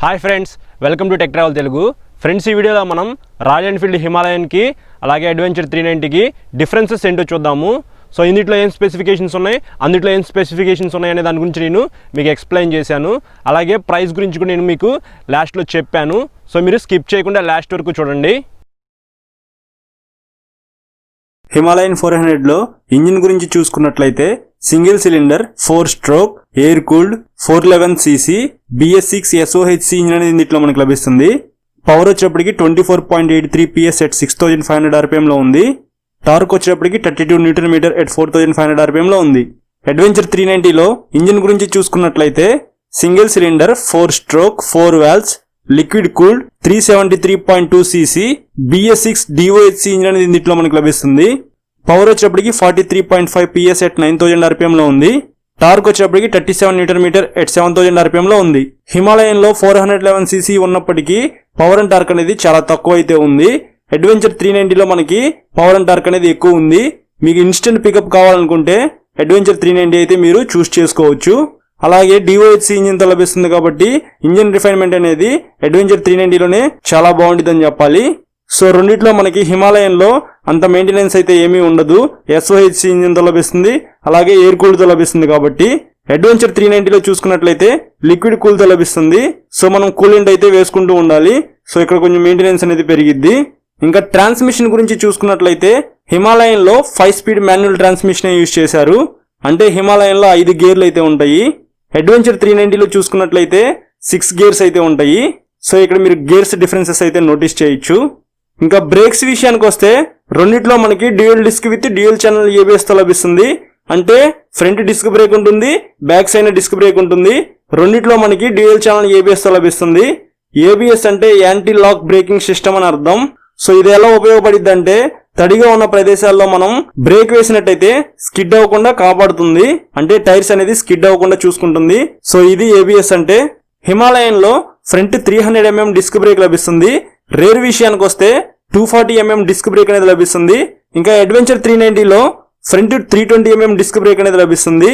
Hi friends, welcome to tech travel Telugu. Friends, ఈ వీడియోలో మనం రాయల్ ఎన్ఫీల్డ్ హిమాలయన్కి అలాగే అడ్వెంచర్ 390కి డిఫరెన్సెస్ ఏంటో చూద్దాము. సో ఇందులో ఏం స్పెసిఫికేషన్స్ ఉన్నాయి, అందులో ఏం స్పెసిఫికేషన్స్ ఉన్నాయి అనే దాని గురించి నేను మీకు ఎక్స్ప్లెయిన్ చేశాను. అలాగే ప్రైస్ గురించి కూడా నేను మీకు లాస్ట్లో చెప్పాను. సో మీరు స్కిప్ చేయకుండా లాస్ట్ వరకు చూడండి. హిమాలయన్ 400లో ఇంజిన్ గురించి చూసుకున్నట్లయితే single cylinder 4 stroke air cooled 411cc BS6 SOHC engine అనేది ఇందులో మనకు లభిస్తుంది. పవర్ వచ్చేప్పటికి 24.83 PS at 6500 RPM లో ఉంది. టార్క్ వచ్చేప్పటికి 32 Nm at 4500 RPM లో ఉంది. అడ్వెంచర్ 390లో ఇంజిన్ గురించి చూసుకున్నట్లయితే single cylinder 4 stroke 4 valves liquid cooled 373.2cc BS6 DOHC engine అనేది ఇందులో మనకు లభిస్తుంది. పవర్ వచ్చేప్పటికి 43.5 PS at 9000 RPM లో ఉంది. టార్క్ వచ్చేప్పటికి 37 Nm at 7000 RPM లో ఉంది. హిమాలయన్ లో 411cc ఉన్నప్పటికీ పవర్ అండ్ టార్క్ అనేది చాలా తక్కువ అయితే ఉంది. అడ్వెంచర్ 390లో మనకి పవర్ అండ్ టార్క్ అనేది ఎక్కువ ఉంది. మీకు ఇన్స్టెంట్ పికప్ కావాలనుకుంటే అడ్వెంచర్ 390 అయితే మీరు చూస్ చేసుకోవచ్చు. అలాగే DOHC ఇంజిన్ తో లభిస్తుంది కాబట్టి ఇంజిన్ రిఫైన్మెంట్ అనేది అడ్వెంచర్ 390లోనే చాలా బాగుంటుందని చెప్పాలి. సో రెండిట్లో మనకి హిమాలయన్ లో అంత మెయింటెనెన్స్ అయితే ఏమీ ఉండదు. SOHC ఇంజిన్ తో లభిస్తుంది, అలాగే ఎయిర్ కూల్డ్ తో లభిస్తుంది కాబట్టి. అడ్వెంచర్ 390లో చూసుకున్నట్లయితే లిక్విడ్ కూల్ తో లభిస్తుంది. సో మనం కూలెంట్ అయితే వేసుకుంటూ ఉండాలి. సో ఇక్కడ కొంచెం మెయింటెనెన్స్ అనేది పెరిగిద్ది. ఇంకా ట్రాన్స్మిషన్ గురించి చూసుకున్నట్లయితే హిమాలయన్ లో 5 స్పీడ్ మాన్యువల్ ట్రాన్స్మిషన్ యూజ్ చేశారు. అంటే హిమాలయన్ లో 5 గేర్లు అయితే ఉంటాయి. అడ్వెంచర్ 390లో చూసుకున్నట్లయితే 6 గేర్స్ అయితే ఉంటాయి. సో ఇక్కడ మీరు గేర్స్ డిఫరెన్సెస్ అయితే నోటీస్ చేయొచ్చు. ఇంకా బ్రేక్స్ విషయానికి వస్తే రెండిట్లో మనకి dual disc with dual channel ABS తో లభిస్తుంది. అంటే ఫ్రంట్ డిస్క్ బ్రేక్ ఉంటుంది, బ్యాక్ సైడ్ డిస్క్ బ్రేక్ ఉంటుంది. రెండిట్లో మనకి డ్యూయల్ ఛానల్ ABS తో లభిస్తుంది. ABS అంటే యాంటీ లాక్ బ్రేకింగ్ సిస్టమ్ అని అర్థం. సో ఇది ఎలా ఉపయోగపడిద్ది అంటే తడిగా ఉన్న ప్రదేశాల్లో మనం బ్రేక్ వేసినట్టయితే స్కిడ్ అవ్వకుండా కాపాడుతుంది. అంటే టైర్స్ అనేది స్కిడ్ అవ్వకుండా చూసుకుంటుంది. సో ఇది ABS అంటే. హిమాలయన్ లో ఫ్రంట్ 300 mm డిస్క్ బ్రేక్ లభిస్తుంది. రేర్ విషయానికి వస్తే 240 mm డిస్క్ బ్రేక్ అనేది లభిస్తుంది. ఇంకా అడ్వెంచర్ 390లో ఫ్రంట్ 320 mm డిస్క్ బ్రేక్ అనేది లభిస్తుంది.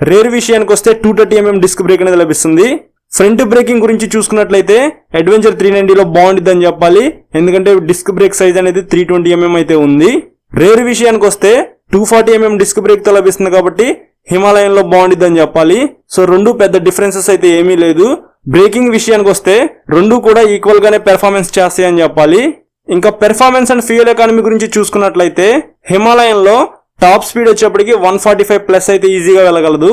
రేర్ విషయానికి వస్తే 230 mm డిస్క్ బ్రేక్ అనేది లభిస్తుంది. ఫ్రంట్ బ్రేకింగ్ గురించి చూసుకున్నట్లయితే అడ్వెంచర్ 390లో బాగుంటుందని చెప్పాలి. ఎందుకంటే డిస్క్ బ్రేక్ సైజ్ అనేది 320 mm అయితే ఉంది. రేర్ విషయానికి వస్తే 240 mm డిస్క్ బ్రేక్ తో లభిస్తుంది కాబట్టి హిమాలయన్ లో బాగుంటుందని చెప్పాలి. సో రెండు పెద్ద డిఫరెన్సెస్ అయితే ఏమీ లేదు. బ్రేకింగ్ విషయానికి వస్తే రెండు కూడా ఈక్వల్ గానే పెర్ఫార్మెన్స్ చేస్తాయని చెప్పాలి. ఇంకా పెర్ఫార్మెన్స్ అండ్ ఫ్యూయల్ ఎకానమీ గురించి చూసుకున్నట్లయితే హిమాలయన్ లో టాప్ స్పీడ్ వచ్చేప్పటికి 145+ అయితే ఈజీగా వెళ్ళగలదు.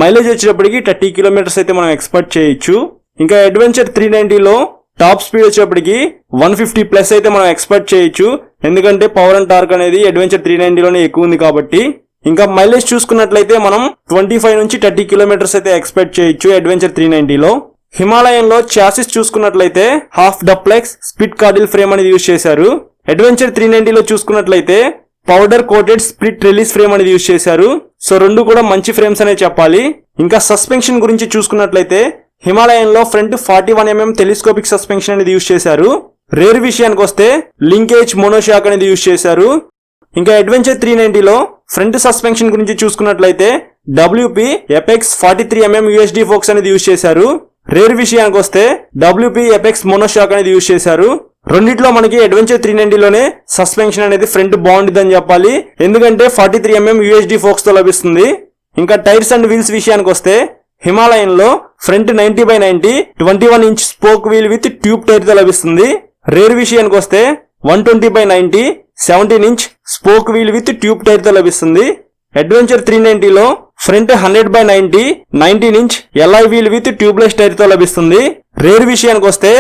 మైలేజ్ వచ్చేటప్పటికి 30 km అయితే మనం ఎక్స్పెక్ట్ చేయొచ్చు. ఇంకా అడ్వెంచర్ 390లో టాప్ స్పీడ్ వచ్చేప్పటికి 150+ అయితే మనం ఎక్స్పెక్ట్ చేయొచ్చు. ఎందుకంటే పవర్ అండ్ టార్క్ అనేది అడ్వెంచర్ 390లోనే ఎక్కువ ఉంది కాబట్టి. ఇంకా మైలేజ్ చూసుకున్నట్లయితే మనం 25 నుంచి 30 km అయితే ఎక్స్పెక్ట్ చేయొచ్చు అడ్వెంచర్ 390లో. హిమాలయన్ లో చాసిస్ చూసుకున్నట్లయితే half duplex split cradle frame అనేది యూజ్ చేశారు. అడ్వెంచర్ 390లో చూసుకున్నట్లయితే powder coated split trellis frame అనేది యూజ్ చేశారు. సో రెండు కూడా మంచి ఫ్రేమ్స్ అనే చెప్పాలి. ఇంకా సస్పెన్షన్ గురించి చూసుకున్నట్లయితే హిమాలయన్ లో ఫ్రంట్ 41 mm టెలిస్కోపిక్ సస్పెన్షన్ అనేది యూజ్ చేశారు. రేర్ విషయానికి వస్తే లింకేజ్ మోనోషాక్ అనేది యూజ్ చేశారు. ఇంకా అడ్వెంచర్ 390లో ఫ్రంట్ సస్పెన్షన్ గురించి చూసుకున్నట్లయితే WP Apex 43 mm USD folks అనేది యూజ్ చేశారు. రేర్ విషయానికి వస్తే WP Apex మోనోషాక్ అనేది యూజ్ చేశారు. రెండిట్లో మనకి అడ్వెంచర్ 390లోనే సస్పెన్షన్ అనేది ఫ్రంట్ బాగుంటుందని చెప్పాలి. ఎందుకంటే 43 mm USD ఫోక్స్ తో లభిస్తుంది. ఇంకా టైర్స్ అండ్ వీల్స్ విషయానికి వస్తే హిమాలయన్ లో front 90/90 21 inch spoke wheel with tube tyre తో లభిస్తుంది. రేర్ విషయానికి వస్తే 120/90 17 inch spoke wheel with tube tyre తో లభిస్తుంది. అడ్వెంచర్ 390లో front 100/90 19 inch LI wheel with tubeless tyre తో లభిస్తుంది. రేర్ విషయానికి వస్తే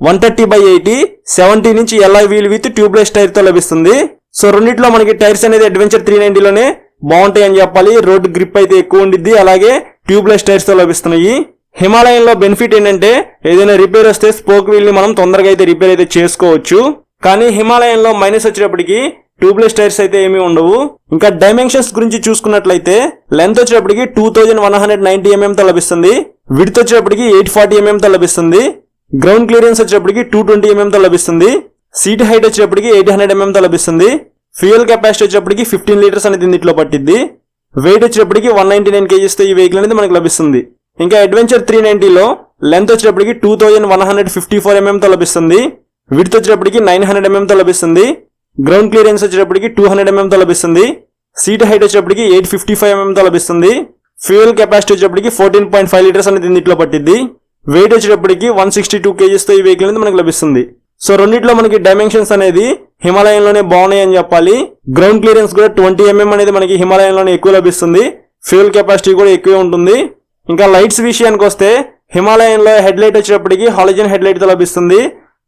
130/80 17 inch LI wheel with tubeless tyre తో లభిస్తుంది. సో రెండిట్లో మనకి టైర్స్ అనేది అడ్వెంచర్ 390లోనే బాగుంటాయి అని చెప్పాలి. రోడ్ గ్రిప్ అయితే ఎక్కువ ఉండిద్ది, అలాగే ట్యూబ్లెస్ టైర్స్ తో లభిస్తున్నాయి. హిమాలయన్ లో బెనిఫిట్ ఏంటంటే ఏదైనా రిపేర్ వస్తే స్పోక్ వీల్ ని మనం తొందరగా అయితే రిపేర్ అయితే చేసుకోవచ్చు. కానీ హిమాలయన్ లో మైనస్ వచ్చేటప్పటికి ట్యూబ్లెస్ టైర్స్ అయితే ఏమీ ఉండవు. ఇంకా డైమెన్షన్స్ గురించి చూసుకున్నట్లయితే లెంత్ వచ్చేటప్పటికి 2190 mm తో లభిస్తుంది. విడ్త్ వచ్చేటప్పటికి 840 mm తో లభిస్తుంది. గ్రౌండ్ క్లియరెన్స్ వచ్చేటప్పటికి 220 mm తో లభిస్తుంది. సీట్ హైట్ వచ్చేటప్పటికి 800 mm తో లభిస్తుంది. ఫ్యూయల్ కెపాసిటీ వచ్చేటప్పటికి 15 లీటర్స్ అనేది దీంట్లో పట్టిద్ది. వెయిట్ వచ్చేటప్పటికి 199 kgs తో ఈ వెహికల్ అనేది మనకు లభిస్తుంది. ఇంకా అడ్వెంచర్ 390లో లెంత్ వచ్చేటప్పటికి 2154 mm తో లభిస్తుంది. విడ్త్ వచ్చేటప్పటికి 900 mm తో లభిస్తుంది. గ్రౌండ్ క్లియరెన్స్ వచ్చేటప్పటికి 200 mm తో లభిస్తుంది. సీట్ హైట్ వచ్చేటప్పటికి 855 mm తో లభిస్తుంది. ఫ్యూయల్ కెపాసిటీ వచ్చేటప్పటికి 14.5 లీటర్స్ అనేది దీంట్లో పట్టింది. వెయిట్ వచ్చేటప్పటికి 162 kgs తో ఈ వెహికల్ అనేది మనకు లభిస్తుంది. సో రెండిట్లో మనకి డైమెన్షన్స్ అనేది హిమాలయన్ లోనే బాగున్నాయి అని చెప్పాలి. గ్రౌండ్ క్లియరెన్స్ కూడా 20 mm అనేది మనకి హిమాలయన్ లోనే ఎక్కువ లభిస్తుంది. ఫ్యూయల్ కెపాసిటీ కూడా ఎక్కువే ఉంటుంది. ఇంకా లైట్స్ విషయానికి వస్తే హిమాలయన్ లో హెడ్ లైట్ వచ్చేటప్పటికి హాలోజన్ హెడ్ లైట్ తో లభిస్తుంది.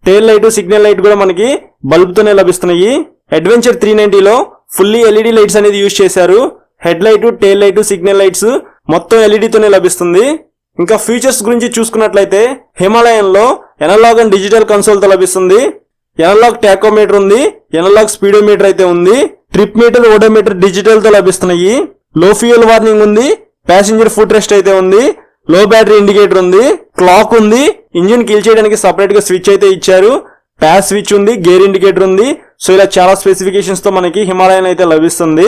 టైల్ లైట్, సిగ్నల్ లైట్ కూడా మనకి బల్బ్ తోనే లభిస్తున్నాయి. అడ్వెంచర్ 390లో ఫుల్లీ ఎల్ఈడి లైట్స్ అనేది యూజ్ చేశారు. Head light, tail light, signal lights మొత్తం ఎల్ఈడి తోనే లభిస్తుంది. ఇంకా ఫీచర్స్ గురించి చూసుకున్నట్లయితే హిమాలయన్ లో ఎనలాగ్ అండ్ డిజిటల్ కన్సోల్ తో లభిస్తుంది. ఎనలాగ్ టాకోమీటర్ ఉంది, ఎనలాగ్ స్పీడోమీటర్ అయితే ఉంది. ట్రిప్ మీటర్, ఓడోమీటర్ డిజిటల్ తో లభిస్తున్నాయి. లో ఫ్యూయల్ వార్నింగ్ ఉంది. ప్యాసింజర్ ఫుట్ రెస్ట్ అయితే ఉంది. లో బ్యాటరీ ఇండికేటర్ ఉంది. క్లాక్ ఉంది. ఇంజిన్ కిల్ చేయడానికి సపరేట్ గా స్విచ్ అయితే ఇచ్చారు. ప్యాస్ స్విచ్ ఉంది. గేర్ ఇండికేటర్ ఉంది. సో ఇలా చాలా స్పెసిఫికేషన్స్ తో మనకి హిమాలయన్ అయితే లభిస్తుంది.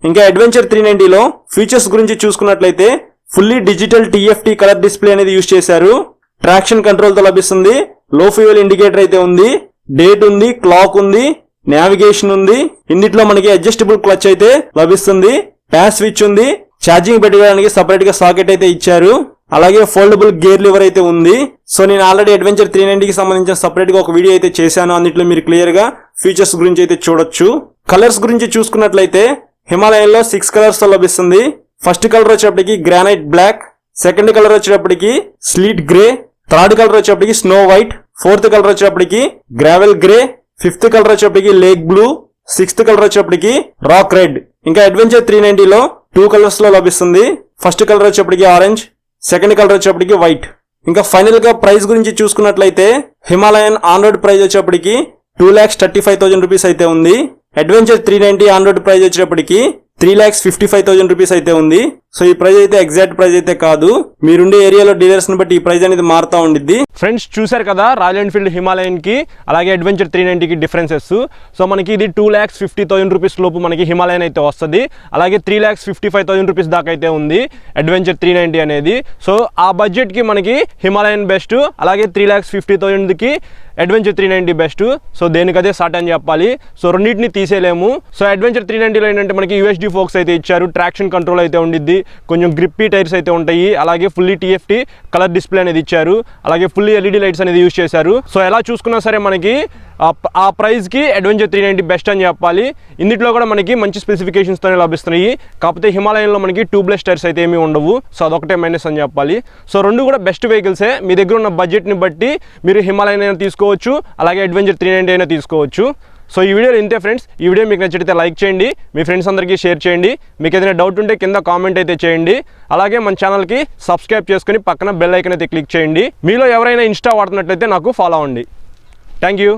ఇంకా అడ్వెంచర్ 390లో ఫీచర్స్ గురించి చూసుకున్నట్లయితే fully digital TFT colour display అనేది యూజ్ చేశారు. ట్రాక్షన్ కంట్రోల్ తో లభిస్తుంది. లో ఫ్యూయల్ ఇండికేటర్ అయితే ఉంది. డేట్ ఉంది. క్లాక్ ఉంది. నావిగేషన్ ఉంది. ఇందులో మనకి అడ్జస్టబుల్ క్లచ్ అయితే లభిస్తుంది. ప్యాస్ స్విచ్ ఉంది. ఛార్జింగ్ పెట్టుకోవడానికి సపరేట్ గా సాకెట్ అయితే ఇచ్చారు. అలాగే ఫోల్డబుల్ గేర్ లివర్ అయితే ఉంది. సో నేను ఆల్రెడీ అడ్వెంచర్ 390కి సంబంధించిన సపరేట్ గా ఒక వీడియో అయితే చేశాను. అందులో మీరు క్లియర్ గా ఫీచర్స్ గురించి అయితే చూడొచ్చు. కలర్స్ గురించి చూసుకున్నట్లయితే హిమాలయన్ లో 6 కలర్స్ తో లభిస్తుంది. ఫస్ట్ కలర్ వచ్చేటప్పటికి గ్రానైట్ బ్లాక్, సెకండ్ కలర్ వచ్చేటప్పటికి స్లీట్ గ్రే, థర్డ్ కలర్ వచ్చేటప్పటికి స్నో వైట్, ఫోర్త్ కలర్ వచ్చేటప్పటికి గ్రావెల్ గ్రే, ఫిఫ్త్ కలర్ వచ్చేటప్పటికి లేక్ బ్లూ, సిక్స్త్ కలర్ వచ్చేటప్పటికి రాక్ రెడ్. ఇంకా అడ్వెంచర్ 390లో 2 కలర్స్ లో లభిస్తుంది. ఫస్ట్ కలర్ వచ్చేటప్పటికి ఆరెంజ్, సెకండ్ కలర్ వచ్చేటప్పటికి వైట్. ఇంకా ఫైనల్ గా ప్రైస్ గురించి చూసుకున్నట్లయితే హిమాలయన్ ఆన్ రోడ్ ప్రైస్ వచ్చేటప్పటికి 2,35,000 రూపీస్ అయితే ఉంది. అడ్వెంచర్ 390 ఆన్ రోడ్ ప్రైస్ వచ్చేటప్పటికి 3,55,000 రూపీస్ అయితే ఉంది. సో ఈ ప్రైస్ అయితే ఎగ్జాక్ట్ ప్రైస్ అయితే కాదు. మీరుండే ఏరియాలో డీలర్స్ ని బట్టి ఈ ప్రైస్ అనేది మారుతా ఉండిద్ది. ఫ్రెండ్స్ చూశారు కదా రాయల్ ఎన్ఫీల్డ్ హిమాలయన్ కి అలాగే అడ్వెంచర్ 390కి డిఫరెన్సెస్. సో మనకి ఇది 2,50,000 రూపీస్ లోపు మనకి హిమాలయన్ అయితే వస్తుంది. అలాగే 3,55,000 రూపీస్ దాకా అయితే ఉంది అడ్వెంచర్ 390 అనేది. సో ఆ బడ్జెట్ కి మనకి హిమాలయన్ బెస్ట్, అలాగే 3,50,000కి అడ్వెంచర్ 390 బెస్ట్. సో దేనికదే సాట్ అని చెప్పాలి. సో రెండింటిని తీసేయలేము. సో అడ్వెంచర్ 390లో ఏంటంటే మనకి USD ఫోక్స్ అయితే ఇచ్చారు. ట్రాక్షన్ కంట్రోల్ అయితే ఉండిద్ది. కొంచెం గ్రిప్పీ టైర్స్ అయితే ఉంటాయి. అలాగే ఫుల్లీ TFT కలర్ డిస్ప్లే అనేది ఇచ్చారు. అలాగే ఫుల్లీ LED లైట్స్ అనేది యూజ్ చేశారు. సో ఎలా చూసుకున్నా సరే మనకి ఆ ప్రైస్కి అడ్వెంచర్ 390 బెస్ట్ అని చెప్పాలి. ఇందులో కూడా మనకి మంచి స్పెసిఫికేషన్స్తోనే లభిస్తున్నాయి. కాకపోతే హిమాలయన్లో మనకి ట్యూబ్లెస్ టైర్స్ అయితే ఏమీ ఉండవు. సో అదొకటే మైనస్ అని చెప్పాలి. సో రెండు కూడా బెస్ట్ వెహికల్సే. మీ దగ్గర ఉన్న బడ్జెట్ని బట్టి మీరు హిమాలయన్ అయినా తీసుకోవచ్చు, అలాగే అడ్వెంచర్ 390 అయినా తీసుకోవచ్చు. సో ఈ వీడియో ఇంతే ఫ్రెండ్స్. ఈ వీడియో మీకు నచ్చితే లైక్ చేయండి, మీ ఫ్రెండ్స్ అందరికీ షేర్ చేయండి. మీకు ఏదైనా డౌట్ ఉంటే కింద కామెంట్ అయితే చేయండి. అలాగే మన ఛానల్కి సబ్స్క్రైబ్ చేసుకుని పక్కన బెల్ ఐకాన్ అయితే క్లిక్ చేయండి. మీలో ఎవరైనా ఇన్స్టా వాడుతున్నట్లయితే నాకు ఫాలో అవ్వండి. Thank you.